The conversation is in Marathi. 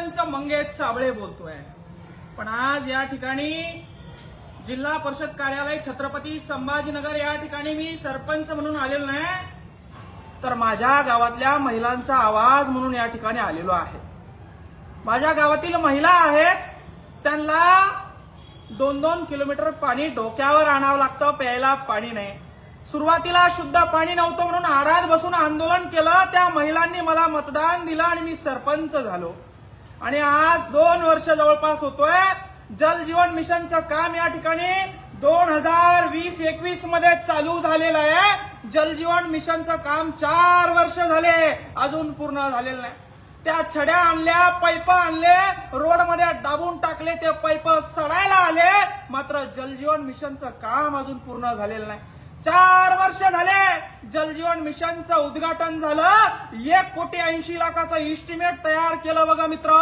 सरपंच मंगेश साबळे बोलतोय। पण आज या ठिकाणी जिल्हा परिषद कार्यालय छत्रपती संभाजीनगर या ठिकाणी मी सरपंच म्हणून आलेलो नाही, तर माझ्या गावातल्या महिलांचा आवाज म्हणून या ठिकाणी आलेलो आहे। माझ्या गावातील महिला आहेत, त्यांना 2-2 किलोमीटर पाणी डोक्यावर आणावं लागतं, प्यायला पाणी नाही। सुरुवातीला शुद्ध पाणी नव्हतं म्हणून आडात बसून आंदोलन केलं, त्या महिलांनी मला मतदान दिलं आणि मी सरपंच झालो। आणि आज 2 वर्ष जवळपास होतोय। जल जीवन मिशनचं काम या ठिकाणी 2020-21 मध्ये चालू झालेलं आहे। जल जीवन मिशनचं काम 4 वर्ष झाले, अजून पूर्ण झालेलं नाही। त्या छड्या आणल्या, पैप आणले, रोडमध्ये दाबून टाकले, ते पैप सडायला आले, मात्र जल जीवन मिशनचं काम अजून पूर्ण झालेलं नाही। 4 वर्ष झाले जल जीवन मिशनचं उद्घाटन झालं, 1,80,00,000 इस्टिमेट तयार केलं बघा मित्र।